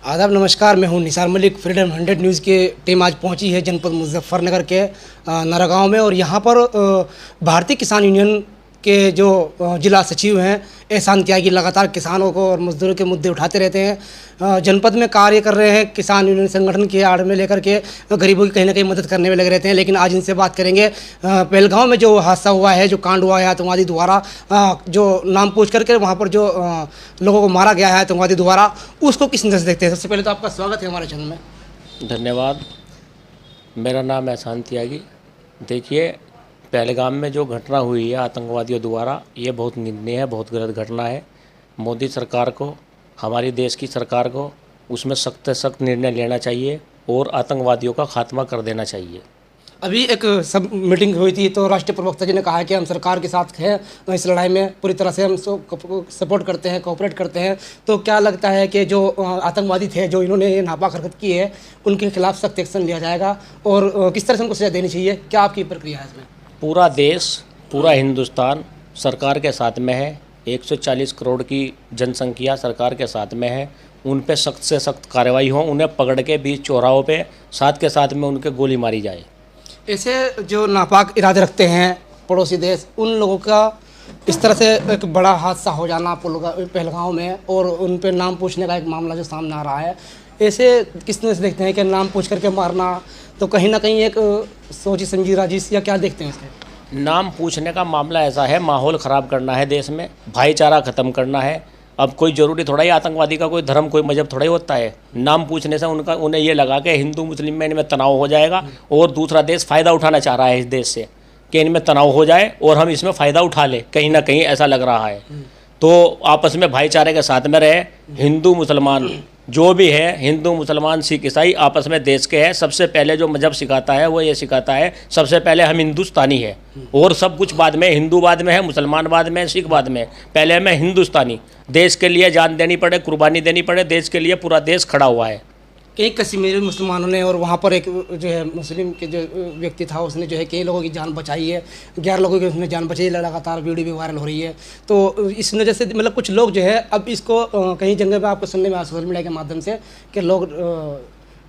आदाब नमस्कार, मैं हूं निसार मलिक। फ्रीडम 100 न्यूज़ की टीम आज पहुंची है जनपद मुजफ्फरनगर के नरागांव में, और यहां पर भारतीय किसान यूनियन के जो जिला सचिव हैं एहसान त्यागी लगातार किसानों को और मजदूरों के मुद्दे उठाते रहते हैं। जनपद में कार्य कर रहे हैं किसान यूनियन संगठन की आड़ में लेकर के गरीबों की कहीं ना कहीं मदद करने में लगे रहते हैं। लेकिन आज इनसे बात करेंगे। पहलगांव में जो हादसा हुआ है, जो कांड हुआ है आतंकवादी द्वारा, जो नाम पूछ करके वहाँ पर जो लोगों को मारा गया है आतंकवादी द्वारा, उसको किस नज़र से देखते हैं? सबसे पहले तो आपका स्वागत है हमारे चैनल में। धन्यवाद। मेरा नाम एहसान त्यागी। देखिए, पहलगाम में जो घटना हुई है आतंकवादियों द्वारा, ये बहुत निंदनीय है, बहुत गलत घटना है। मोदी सरकार को, हमारी देश की सरकार को उसमें सख्त से सख्त निर्णय लेना चाहिए और आतंकवादियों का खात्मा कर देना चाहिए। अभी एक सब मीटिंग हुई थी तो राष्ट्रीय प्रवक्ता जी ने कहा है कि हम सरकार के साथ हैं, इस लड़ाई में पूरी तरह से हम सपोर्ट करते हैं, कोऑपरेट करते हैं। तो क्या लगता है कि जो आतंकवादी थे, जो इन्होंने ये नापाक हरकत की है, उनके खिलाफ सख्त एक्शन लिया जाएगा और किस तरह से उनको सजा देनी चाहिए? क्या आपकी प्रक्रिया है इसमें? पूरा देश, पूरा हिंदुस्तान सरकार के साथ में है। 140 करोड़ की जनसंख्या सरकार के साथ में है। उन पे सख्त से सख्त कार्रवाई हो, उन्हें पकड़ के बीच चौराहों पे साथ के साथ में उनके गोली मारी जाए। ऐसे जो नापाक इरादे रखते हैं पड़ोसी देश, उन लोगों का इस तरह से एक बड़ा हादसा हो जाना पहलगांव में, और उन पे नाम पूछने का एक मामला जो सामने आ रहा है, ऐसे किस तरह से देखते हैं कि नाम पूछ करके मारना तो कहीं ना कहीं एक सोची समझी राजिश, या क्या देखते हैं इसमें? नाम पूछने का मामला ऐसा है, माहौल ख़राब करना है देश में, भाईचारा ख़त्म करना है। अब कोई ज़रूरी थोड़ा ही आतंकवादी का कोई धर्म, कोई मजहब थोड़ा ही होता है। नाम पूछने से उन्हें ये लगा कि हिंदू मुस्लिम में इनमें तनाव हो जाएगा और दूसरा देश फ़ायदा उठाना चाह रहा है इस देश से, कि इनमें तनाव हो जाए और हम इसमें फ़ायदा उठा लें, कहीं ना कहीं ऐसा लग रहा है। तो आपस में भाईचारे के साथ में रहे। हिंदू मुसलमान जो भी है, हिंदू मुसलमान सिख ईसाई आपस में देश के हैं। सबसे पहले जो मजहब सिखाता है वो ये सिखाता है, सबसे पहले हम हिंदुस्तानी है और सब कुछ बाद में, हिंदू बाद में है, मुसलमान बाद में, सिख बाद में, पहले मैं हिंदुस्तानी। देश के लिए जान देनी पड़े, कुर्बानी देनी पड़े, देश के लिए पूरा देश खड़ा हुआ है। कई कश्मीरी मुसलमानों ने, और वहाँ पर एक जो है मुस्लिम के जो व्यक्ति था, उसने जो है कई लोगों की जान बचाई है, 11 लोगों की उसने जान बचाई, लगातार वीडियो भी वायरल हो रही है। तो इस वजह से मतलब कुछ लोग जो है अब इसको कहीं जगह पे आपको सुनने में आया सोशल मीडिया के माध्यम से कि लोग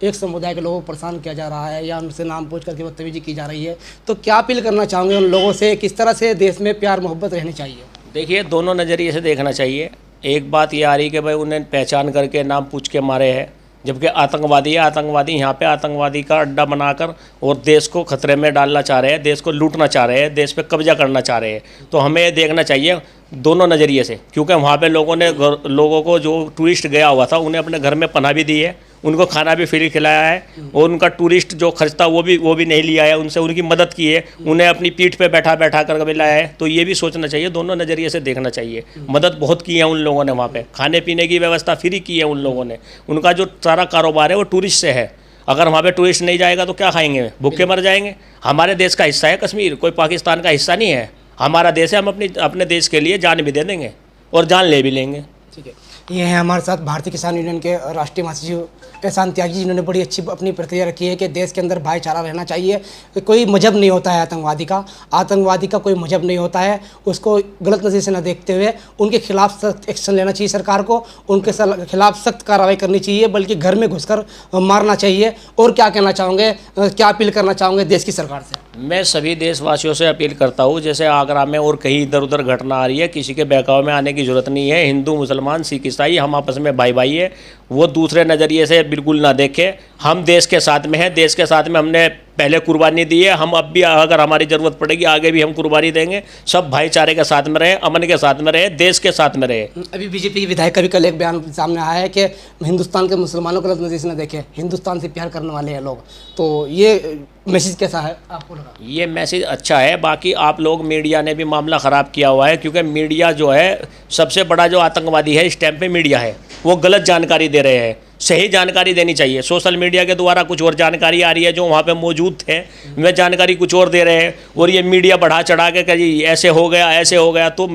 एक समुदाय के लोगों को परेशान किया जा रहा है या उनसे नाम पूछ करके बदतमीजी की जा रही है। तो क्या अपील करना चाहोगे उन लोगों से, किस तरह से देश में प्यार मोहब्बत रहनी चाहिए? देखिए, दोनों नज़रिए से देखना चाहिए। एक बात ये आ रही कि भाई उन्हें पहचान करके नाम पूछ के मारे हैं, जबकि आतंकवादी है, आतंकवादी यहाँ पे आतंकवादी का अड्डा बनाकर और देश को खतरे में डालना चाह रहे हैं, देश को लूटना चाह रहे हैं, देश पे कब्जा करना चाह रहे हैं। तो हमें ये देखना चाहिए दोनों नज़रिए से, क्योंकि वहाँ पे लोगों को जो टूरिस्ट गया हुआ था उन्हें अपने घर में पनाह भी दी है, उनको खाना भी फ्री खिलाया है, और उनका टूरिस्ट जो खर्च था वो भी नहीं लिया है, उनसे उनकी मदद की है, उन्हें अपनी पीठ पे बैठा कर कभी लाया है। तो ये भी सोचना चाहिए, दोनों नज़रिए से देखना चाहिए। मदद बहुत की है उन लोगों ने, वहाँ पे खाने पीने की व्यवस्था फ्री की है उन लोगों ने। उनका जो सारा कारोबार है वो टूरिस्ट से है। अगर वहाँ पे टूरिस्ट नहीं जाएगा तो क्या खाएंगे? भूखे मर जाएंगे। हमारे देश का हिस्सा है कश्मीर, कोई पाकिस्तान का हिस्सा नहीं है, हमारा देश है। हम अपने देश के लिए जान भी दे देंगे और जान ले भी लेंगे। ठीक है, ये हैं हमारे साथ भारतीय किसान यूनियन के राष्ट्रीय महासचिव एहसान त्यागी, जिन्होंने बड़ी अच्छी अपनी प्रक्रिया रखी है कि देश के अंदर भाईचारा रहना चाहिए। कोई मजहब नहीं होता है आतंकवादी का कोई मजहब नहीं होता है। उसको गलत नज़र से न देखते हुए उनके खिलाफ सख्त एक्शन लेना चाहिए सरकार को, उनके खिलाफ सख्त कार्रवाई करनी चाहिए, बल्कि घर में घुसकर मारना चाहिए। और क्या कहना चाहोगे, क्या अपील करना चाहोगे देश की सरकार से? मैं सभी देशवासियों से अपील करता हूँ, जैसे आगरा में और कहीं इधर उधर घटना आ रही है, किसी के बहकावे में आने की ज़रूरत नहीं है। हिंदू मुसलमान सिख ईसाई हम आपस में भाई भाई है, वो दूसरे नज़रिए से बिल्कुल ना देखें। हम देश के साथ में हैं, देश के साथ में हमने पहले कुर्बानी दी है, हम अब भी अगर हमारी ज़रूरत पड़ेगी आगे भी हम कुर्बानी देंगे। सब भाईचारे के साथ में रहे, अमन के साथ में रहे, देश के साथ में रहे। अभी बीजेपी के विधायक का भी कल एक बयान सामने आया है कि हिंदुस्तान के मुसलमानों को गलत नज़र से न देखें, हिंदुस्तान से प्यार करने वाले हैं लोग। तो ये मैसेज कैसा है आपको लगा? ये मैसेज अच्छा है। बाकी आप लोग, मीडिया ने भी मामला ख़राब किया हुआ है, क्योंकि मीडिया जो है सबसे बड़ा जो आतंकवादी है इस टाइम पे मीडिया है। वो गलत जानकारी दे रहे हैं, सही जानकारी देनी चाहिए। सोशल मीडिया के द्वारा कुछ और जानकारी आ रही है, जो वहाँ पे मौजूद थे वे जानकारी कुछ और दे रहे हैं, और ये मीडिया बढ़ा चढ़ा के कहीं ऐसे हो गया ऐसे हो गया। तो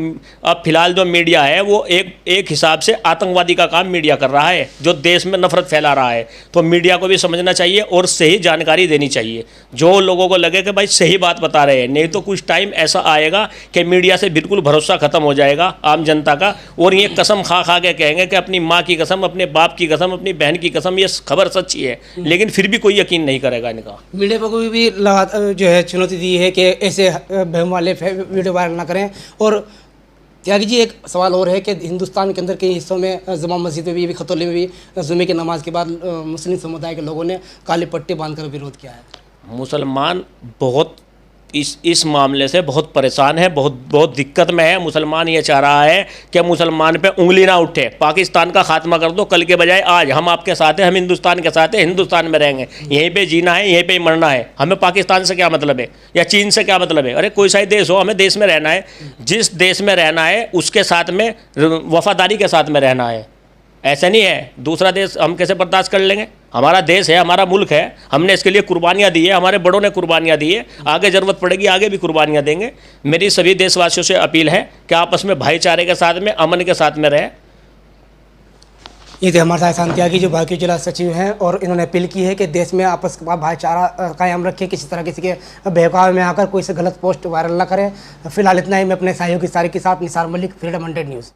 अब फिलहाल जो मीडिया है वो एक हिसाब से आतंकवादी का काम मीडिया कर रहा है, जो देश में नफरत फैला रहा है। तो मीडिया को भी समझना चाहिए और सही जानकारी देनी चाहिए, जो लोगों को लगे कि भाई सही बात बता रहे हैं। नहीं तो कुछ टाइम ऐसा आएगा कि मीडिया से बिल्कुल भरोसा खत्म हो जाएगा आम जनता का, और ये कसम खा खा के कहेंगे कि अपनी माँ की कसम, अपने बाप की कसम, अपनी बहन की कसम ये खबर सच्ची है, लेकिन फिर भी कोई यकीन नहीं करेगा इनका। मीडिया पर कोई भी जो है चुनौती दी है कि ऐसे बहम वाले वीडियो वायरल ना करें। और त्यागी जी, एक सवाल और है कि हिंदुस्तान के अंदर कई हिस्सों में जुमा मस्जिद में भी खतौली में भी जुमे की नमाज के बाद मुस्लिम समुदाय के लोगों ने काली पट्टी बांधकर विरोध किया है। मुसलमान बहुत इस मामले से बहुत परेशान है, बहुत दिक्कत में है। मुसलमान ये चाह रहा है कि मुसलमान पे उंगली ना उठे, पाकिस्तान का खात्मा कर दो, कल के बजाय आज हम आपके साथ हैं, हम हिंदुस्तान के साथ हैं, हिंदुस्तान में रहेंगे, यहीं पे जीना है, यहीं पे ही मरना है, हमें पाकिस्तान से क्या मतलब है या चीन से क्या मतलब है। अरे कोई सा ही देश हो, हमें देश में रहना है, जिस देश में रहना है उसके साथ में वफादारी के साथ में रहना है। ऐसा नहीं है दूसरा देश हम कैसे बर्दाश्त कर लेंगे। हमारा देश है, हमारा मुल्क है, हमने इसके लिए कुर्बानियाँ दी है, हमारे बड़ों ने कुर्बानियाँ दी है, आगे ज़रूरत पड़ेगी आगे भी कुर्बानियाँ देंगे। मेरी सभी देशवासियों से अपील है कि आपस में भाईचारे के साथ में, अमन के साथ में रहें। ये थे हमारे साथ एहसान त्यागी जो भाजपा जिला सचिव हैं, और इन्होंने अपील की है कि देश में आपस का भाईचारा कायम रखें, किसी तरह किसी के बहकावे में आकर कोई से गलत पोस्ट वायरल ना करें। फिलहाल इतना ही। मैं अपने सहयोगी सारी के साथ निसार मलिक, फ्रीडम 100 न्यूज़।